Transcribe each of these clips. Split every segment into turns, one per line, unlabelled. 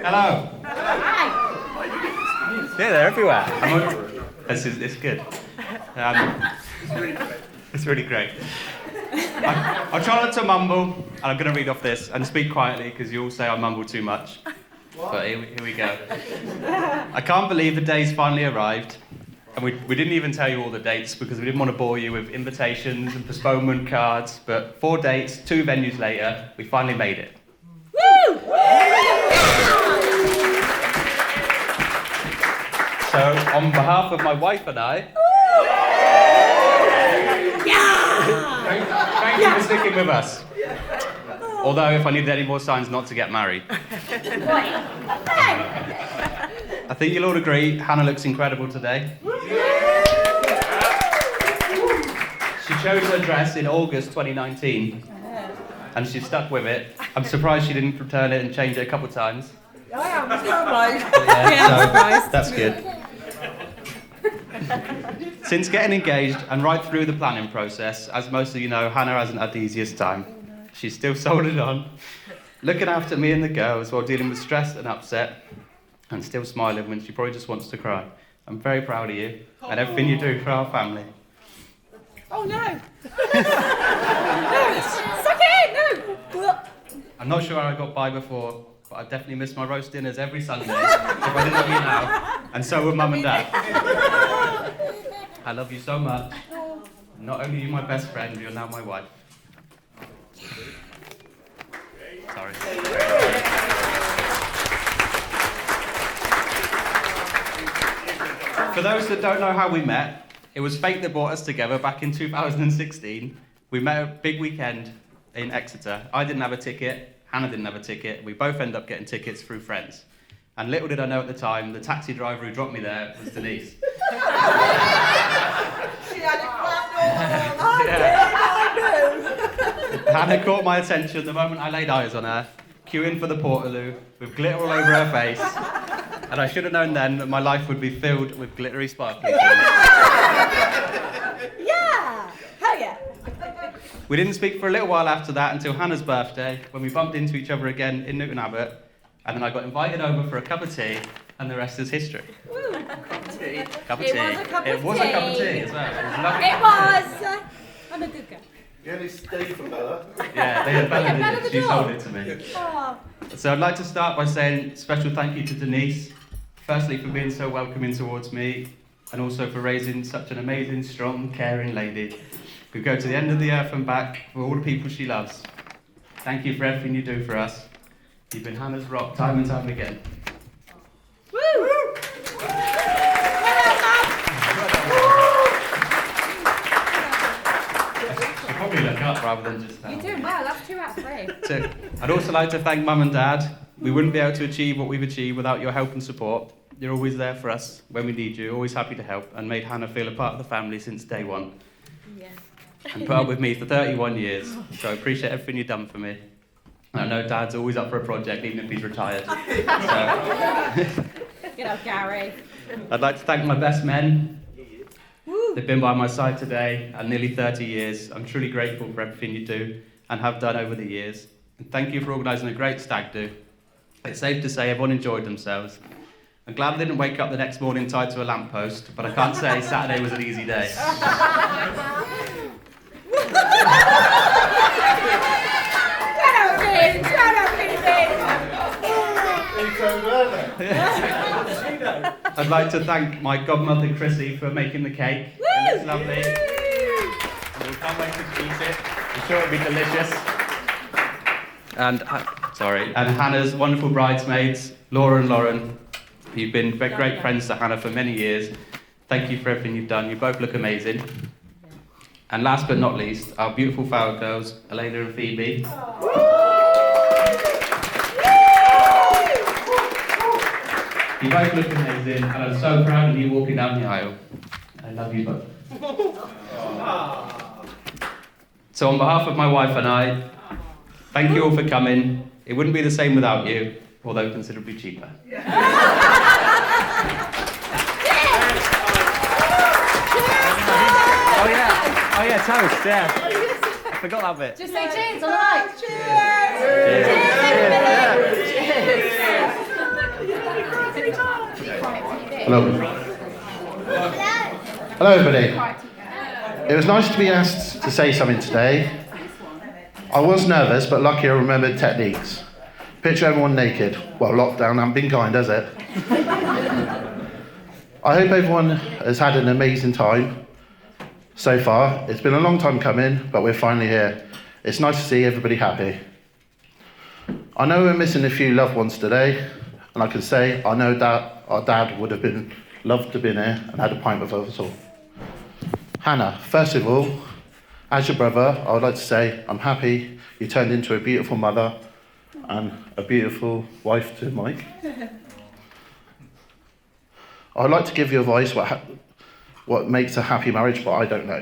Hello. Yeah, they're everywhere. It's good. It's really great. I'll try not to mumble, and I'm going to read off this and speak quietly because you all say I mumble too much. But here we go. I can't believe the day's finally arrived. And we didn't even tell you all the dates because we didn't want to bore you with invitations and postponement cards. But 4 dates, 2 venues later, we finally made it. Woo! So, on behalf of my wife and I, thank you for sticking with us. Although, if I needed any more signs not to get married. I think you'll all agree, Hannah looks incredible today. She chose her dress in August 2019, and she stuck with it. I'm surprised she didn't return it and change it a couple of times.
I am surprised.
Yeah, so that's good. Since getting engaged and right through the planning process, as most of you know, Hannah hasn't had the easiest time. She's still soldiered on, looking after me and the girls while dealing with stress and upset, and still smiling when she probably just wants to cry. I'm very proud of you and everything you do for our family.
Oh no! No! Suck it in! No!
I'm not sure how I got by before, but I definitely miss my roast dinners every Sunday, if I didn't have you now, and so would Mum and Dad. I love you so much. Not only are you my best friend, you're now my wife. Sorry. For those that don't know how we met, it was fate that brought us together back in 2016. We met at a big weekend in Exeter. I didn't have a ticket, Hannah didn't have a ticket. We both ended up getting tickets through friends. And little did I know at the time, the taxi driver who dropped me there was Denise.
She had it clapped all.
Hannah caught my attention the moment I laid eyes on her, queuing for the Portaloo, with glitter all over her face. And I should have known then that my life would be filled with glittery sparkly things.
Yeah! Hell yeah!
We didn't speak for a little while after that until Hannah's birthday, when we bumped into each other again in Newton Abbot, and then I got invited over for a cup of tea, and the rest is history.
Woo.
Cup of tea.
It was a cup of tea.
It was a cup of tea as well. It was lovely.
It was! I'm a good girl.
You only stayed for Bella.
Yeah, they had Bella
Yeah,
did
Bella
it.
the
She
dog.
sold it to me.
Oh.
So I'd like to start by saying special thank you to Denise, firstly for being so welcoming towards me, and also for raising such an amazing, strong, caring lady who go to the end of the earth and back for all the people she loves. Thank you for everything you do for us. You've been Hannah's rock time and time again.
Woo!
Should probably look up rather than just
You're doing well, that's 2 out of 3.
So, I'd also like to thank Mum and Dad. We wouldn't be able to achieve what we've achieved without your help and support. You're always there for us when we need you, always happy to help, and made Hannah feel a part of the family since day one.
Yeah.
And put up with me for 31 years, so I appreciate everything you've done for me. And I know Dad's always up for a project, even if he's retired. So,
You know, Gary.
I'd like to thank my best men. They've been by my side today and nearly 30 years. I'm truly grateful for everything you do and have done over the years. And thank you for organising a great stag do. It's safe to say everyone enjoyed themselves. I'm glad I didn't wake up the next morning tied to a lamppost, but I can't say Saturday was an easy day. I'd like to thank my godmother Chrissy for making the cake. It looks lovely. And we can't wait to eat it. I'm sure it'll be delicious. And Hannah's wonderful bridesmaids, Laura and Lauren. You've been great friends to Hannah for many years. Thank you for everything you've done. You both look amazing. And last but not least, our beautiful flower girls, Elena and Phoebe. You both look amazing, and I'm so proud of you walking down the aisle. I love you both. So on behalf of my wife and I, thank you all for coming. It wouldn't be the same without you, although considerably cheaper. Oh yeah, toast, yeah. I forgot that bit.
Just say cheers on the mic.
Hello. Hello, everybody. It was nice to be asked to say something today. I was nervous, but lucky I remembered techniques. Picture everyone naked. Well, lockdown hasn't been kind, has it? I hope everyone has had an amazing time so far. It's been a long time coming, but we're finally here. It's nice to see everybody happy. I know we're missing a few loved ones today, and I can say I know that our dad would have loved to have been here and had a pint with us all. Hannah, first of all, as your brother, I would like to say I'm happy you turned into a beautiful mother and a beautiful wife to Mike. I'd like to give you advice what makes a happy marriage, but I don't know.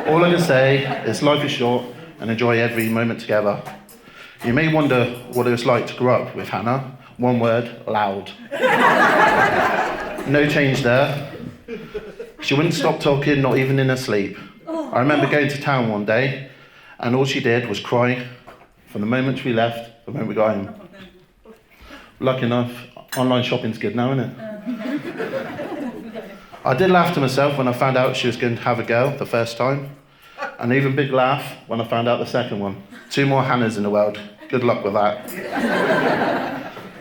All I can say is life is short and enjoy every moment together. You may wonder what it was like to grow up with Hannah. One word, loud. No change there. She wouldn't stop talking, not even in her sleep. I remember going to town one day, and all she did was cry from the moment we left to the moment we got home. Lucky enough, online shopping's good now, isn't it? I did laugh to myself when I found out she was going to have a girl the first time, and even big laugh when I found out the second one. 2 more Hannahs in the world. Good luck with that.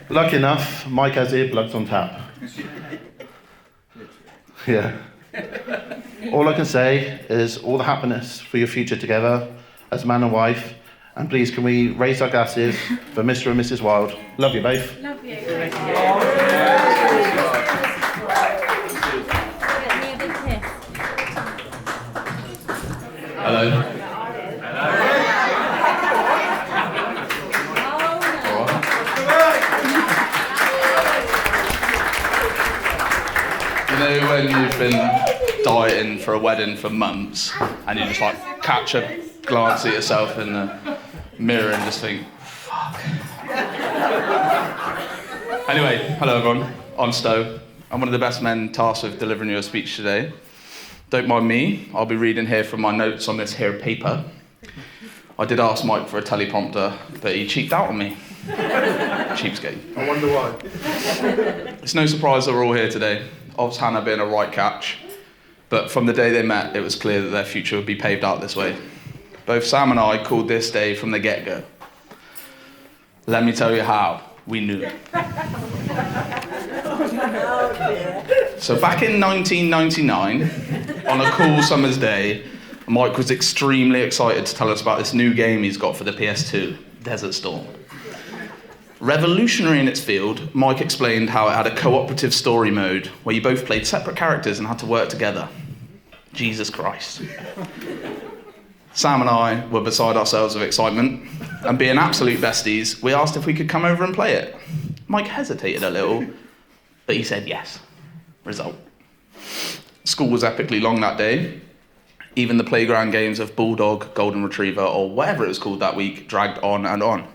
Lucky enough, Mike has earplugs on tap. Yeah. All I can say is all the happiness for your future together as man and wife. And please, can we raise our glasses for Mr. and Mrs. Wilde? Love you both.
Love you.
Hello. You know when you've been dieting for a wedding for months and you just like catch a glance at yourself in the mirror and just think, fuck. Anyway, hello everyone, I'm Stowe. I'm one of the best men tasked with delivering you a speech today. Don't mind me, I'll be reading here from my notes on this here paper. I did ask Mike for a teleprompter, but he cheaped out on me. Cheapskate.
I wonder why.
It's no surprise that we're all here today. Obviously Hannah being a right catch, but from the day they met, it was clear that their future would be paved out this way. Both Sam and I called this day from the get-go. Let me tell you how we knew. So back in 1999, on a cool summer's day, Mike was extremely excited to tell us about this new game he's got for the PS2, Desert Storm. Revolutionary in its field, Mike explained how it had a cooperative story mode where you both played separate characters and had to work together. Jesus Christ. Sam and I were beside ourselves with excitement, and being absolute besties, we asked if we could come over and play it. Mike hesitated a little, but he said yes. Result. School was epically long that day. Even the playground games of Bulldog, Golden Retriever, or whatever it was called that week dragged on and on.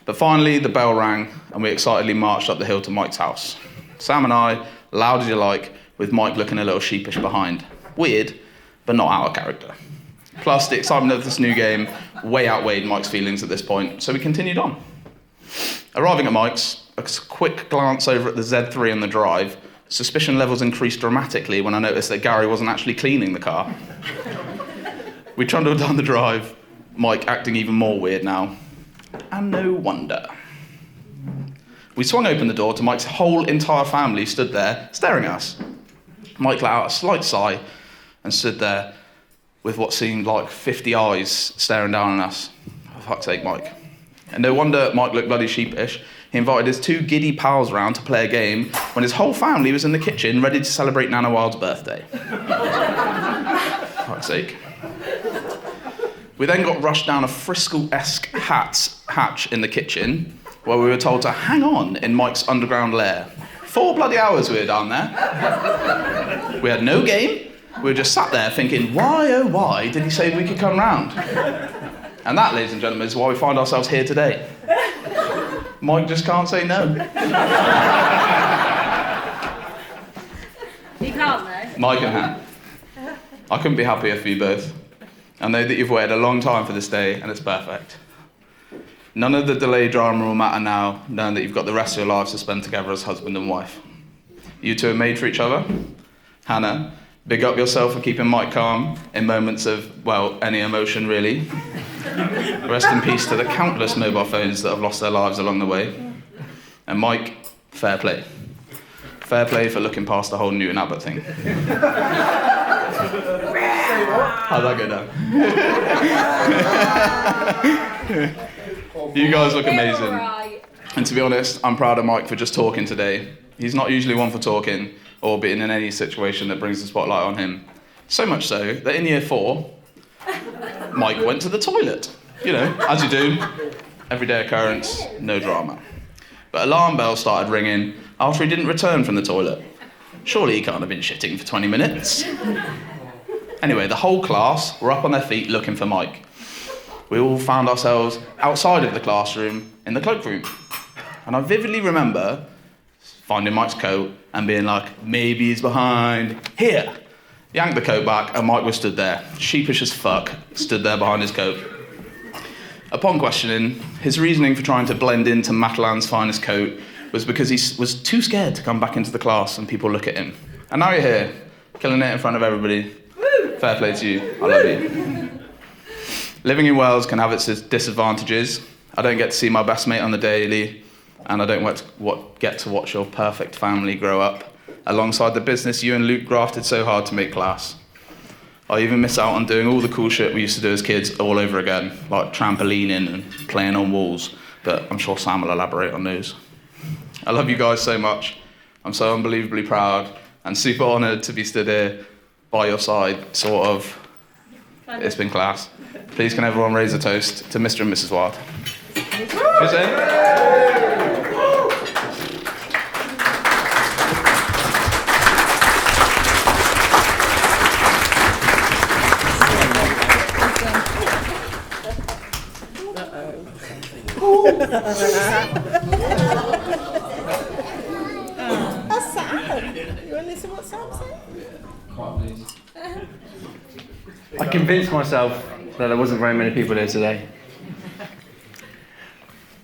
But finally, the bell rang, and we excitedly marched up the hill to Mike's house. Sam and I, loud as you like, with Mike looking a little sheepish behind. Weird, but not out of character. Plus, the excitement of this new game way outweighed Mike's feelings at this point, so we continued on. Arriving at Mike's, a quick glance over at the Z3 on the drive, suspicion levels increased dramatically when I noticed that Gary wasn't actually cleaning the car. We trundled down the drive, Mike acting even more weird now. And no wonder. We swung open the door to Mike's whole entire family stood there, staring at us. Mike let out a slight sigh and stood there with what seemed like 50 eyes staring down on us. For fuck's sake, Mike. And no wonder Mike looked bloody sheepish. He invited his 2 giddy pals round to play a game when his whole family was in the kitchen ready to celebrate Nana Wild's birthday. For fuck's sake. We then got rushed down a Frisco-esque hatch in the kitchen where we were told to hang on in Mike's underground lair. 4 bloody hours we were down there. We had no game. We were just sat there thinking, why, oh why, did he say we could come round? And that, ladies and gentlemen, is why we find ourselves here today. Mike just can't say no.
Mike and Hannah, I couldn't be happier for you both. I know that you've waited a long time for this day, and it's perfect. None of the delay drama will matter now, knowing that you've got the rest of your lives to spend together as husband and wife. You two are made for each other. Hannah, big up yourself for keeping Mike calm in moments of, well, any emotion really. Rest in peace to the countless mobile phones that have lost their lives along the way. And Mike, fair play. Fair play for looking past the whole Newton Abbott thing. How'd that go down? You guys look amazing. And to be honest, I'm proud of Mike for just talking today. He's not usually one for talking or being in any situation that brings the spotlight on him. So much so that in year 4, Mike went to the toilet. You know, as you do. Everyday occurrence, no drama. But alarm bells started ringing after he didn't return from the toilet. Surely he can't have been shitting for 20 minutes. Anyway, the whole class were up on their feet looking for Mike. We all found ourselves outside of the classroom in the cloakroom. And I vividly remember finding Mike's coat and being like, maybe he's behind. Here! Yanked the coat back and Mike was stood there, sheepish as fuck, stood there behind his coat. Upon questioning, his reasoning for trying to blend into Matalan's finest coat was because he was too scared to come back into the class and people look at him. And now you're here, killing it in front of everybody. Woo! Fair play to you. I love you. Living in Wales can have its disadvantages. I don't get to see my best mate on the daily, and I don't get to watch your perfect family grow up alongside the business you and Luke grafted so hard to make class. I even miss out on doing all the cool shit we used to do as kids all over again, like trampolining and playing on walls, but I'm sure Sam will elaborate on those. I love you guys so much. I'm so unbelievably proud and super honoured to be stood here by your side, sort of. It's been class. Please can everyone raise a toast to Mr. and Mrs. Wild. Cheers,
That's Sam. You want to listen to what Sam said?
I convinced myself that there wasn't very many people here today.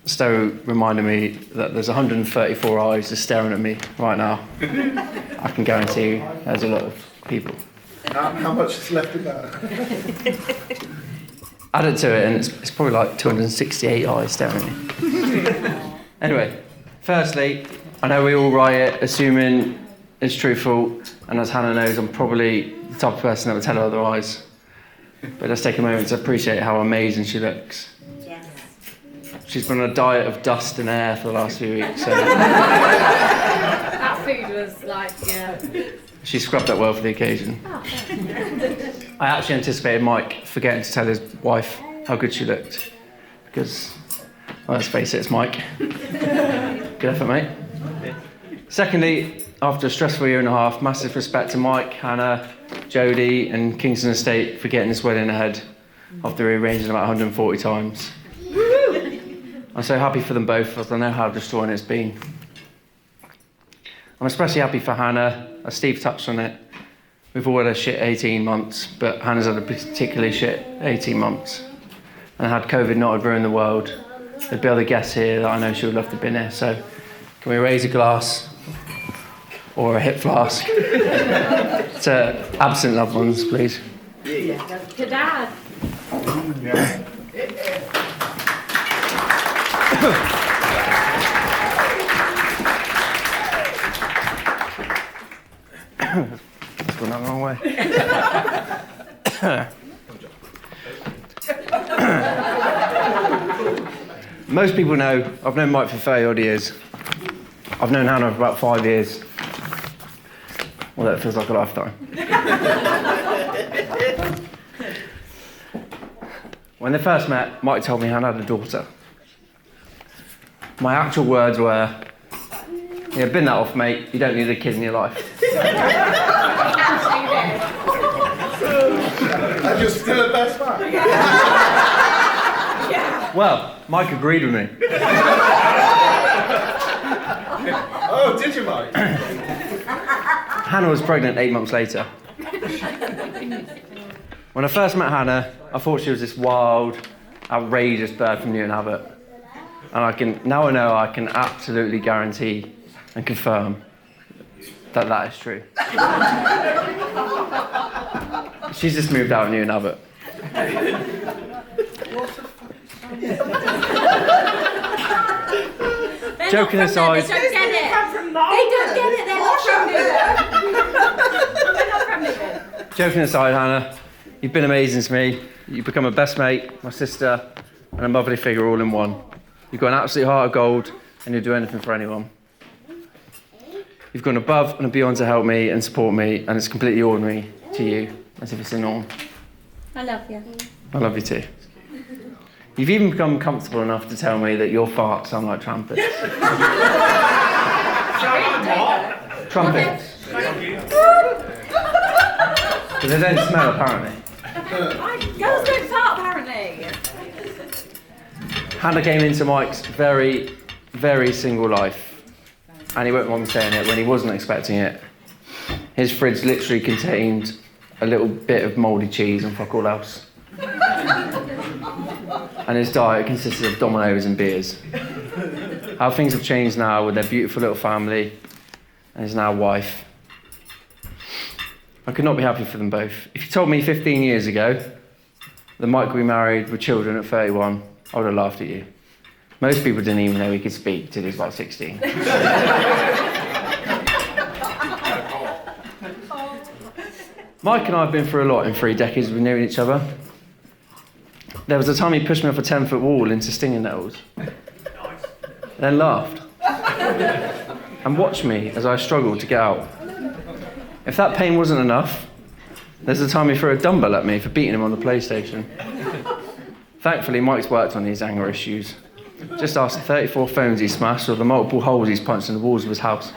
Stowe reminded me that there's 134 eyes just staring at me right now. I can guarantee you there's a lot of people.
How much is left in that?
Add it to it and it's probably like 268 eyes staring at me. Anyway, firstly, I know we all write it assuming it's truthful, and as Hannah knows, I'm probably the type of person that would tell her otherwise. But let's take a moment to appreciate how amazing she looks.
Yes.
She's been on a diet of dust and air for the last few weeks, so
That food was like, yeah.
she scrubbed up well for the occasion. I actually anticipated Mike forgetting to tell his wife how good she looked, because, well, let's face it, it's Mike. Good effort, mate. Secondly, after a stressful year and a half, massive respect to Mike, Hannah, Jodie and Kingston Estate for getting this wedding ahead after rearranging about 140 times. I'm so happy for them both, as I know how destroying it's been. I'm especially happy for Hannah, as Steve touched on it. We've all had a shit 18 months, but Hannah's had a particularly shit 18 months. And had COVID not have ruined the world, there'd be other guests here that I know she would love to have been here. So can we raise a glass or a hip flask to absent loved ones, please?
To Dad.
It's gone that wrong way. Most people know I've known Mike for 30 odd years. I've known Hannah for about 5 years. Well, that feels like a lifetime. When they first met, Mike told me Hannah had a daughter. My actual words were, "Yeah, bin that off, mate. You don't need a kid in your life."
And you're still a best man?
Well, Mike agreed with me.
Oh, did you, Mike?
Hannah was pregnant 8 months later. When I first met Hannah, I thought she was this wild, outrageous bird from Newton Abbot. And I can absolutely guarantee and confirm that that is true. She's just moved out of Newton Abbot. Joking aside,
They don't get it. They don't get it. They're not from Newton. They're not from Newton.
joking aside, Hannah, you've been amazing to me. You've become a best mate, my sister, and a motherly figure all in one. You've got an absolute heart of gold, and you'll do anything for anyone. You've gone above and beyond to help me and support me, and it's completely ordinary to you, as if it's a norm.
I love you.
I love you too. You've even become comfortable enough to tell me that your farts sound like trumpets. Trumpets. Because they don't smell, apparently.
Girls don't fart, apparently.
Hannah came into Mike's very, very single life. And he won't mind me saying it, when he wasn't expecting it. His fridge literally contained a little bit of mouldy cheese and fuck all else. And his diet consisted of Dominoes and beers. How things have changed now with their beautiful little family and his now wife. I could not be happy for them both. If you told me 15 years ago that Mike would be married with children at 31, I would have laughed at you. Most people didn't even know he could speak till he was about 16. Mike and I have been through a lot in 3 decades of knowing each other. There was a time he pushed me off a 10-foot wall into stinging nettles. Then laughed. And watched me as I struggled to get out. If that pain wasn't enough, there's a time he threw a dumbbell at me for beating him on the PlayStation. Thankfully, Mike's worked on these anger issues. Just ask the 34 phones he smashed or the multiple holes he's punched in the walls of his house.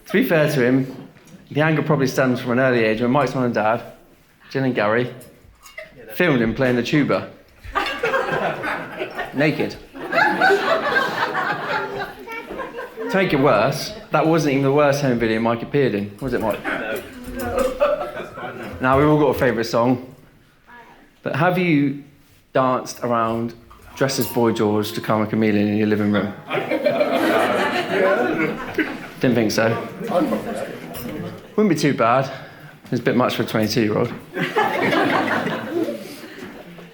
To be fair to him, the anger probably stems from an early age when Mike's mum and dad, Jill and Gary, filmed him playing the tuba. Naked. To make it worse, that wasn't even the worst home video Mike appeared in, was it, Mike? No. Now, we've all got a favourite song, but have you danced around dressed as Boy George to Karma Chameleon in your living room? Didn't think so. Wouldn't be too bad. It's a bit much for a 22-year-old.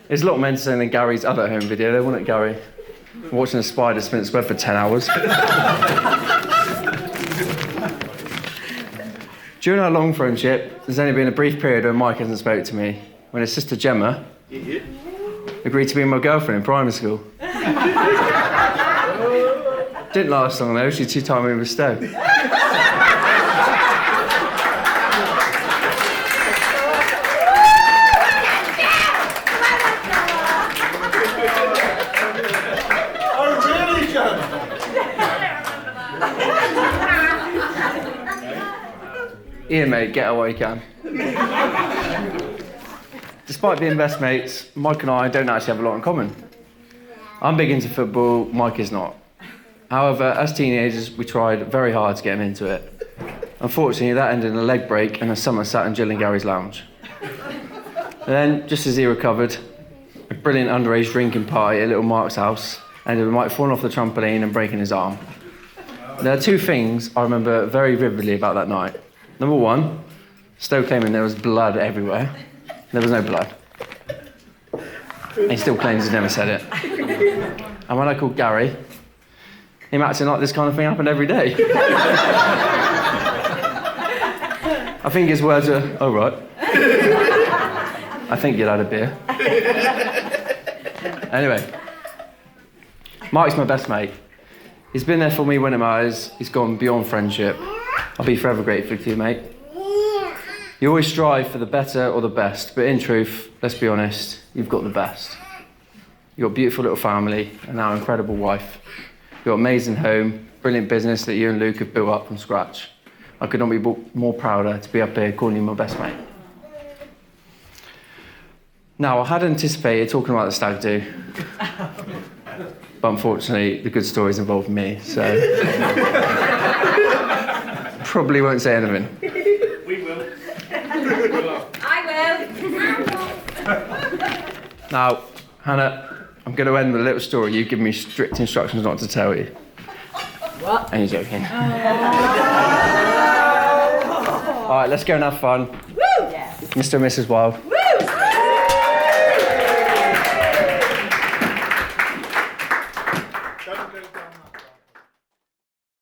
There's a lot more entertaining than Gary's other home video, though, wasn't it, Gary? Watching a spider spin its web for 10 hours. During our long friendship, there's only been a brief period when Mike hasn't spoken to me, when his sister Gemma agreed to be my girlfriend in primary school. Didn't last long though, she two-timed me with Stowe. Ian, mate, get away you can. Despite being best mates, Mike and I don't actually have a lot in common. I'm big into football, Mike is not. However, as teenagers, we tried very hard to get him into it. Unfortunately, that ended in a leg break and a summer sat in Jill and Gary's lounge. And then, just as he recovered, a brilliant underage drinking party at little Mark's house ended with Mike falling off the trampoline and breaking his arm. There are 2 things I remember very vividly about that night. Number 1, Stowe claiming there was blood everywhere. There was no blood. And he still claims he never said it. And when I called Gary, him acting like this kind of thing happened every day. I think his words are, "Oh, right. I think you'd had a beer." Anyway, Mike's my best mate. He's been there for me when it matters. He's gone beyond friendship. I'll be forever grateful to you, mate. You always strive for the better or the best, but in truth, let's be honest, you've got the best. You've got a beautiful little family and now an incredible wife. You've got an amazing home, brilliant business that you and Luke have built up from scratch. I could not be more prouder to be up here calling you my best mate. Now, I had anticipated talking about the stag do, but unfortunately, the good stories involve me, so probably won't say anything.
We will.
I will.
Now, Hannah, I'm going to end with a little story. You give me strict instructions not to tell you.
What?
And you're joking. All right, let's go and have fun.
Woo!
Mr. and Mrs. Wild.
Woo!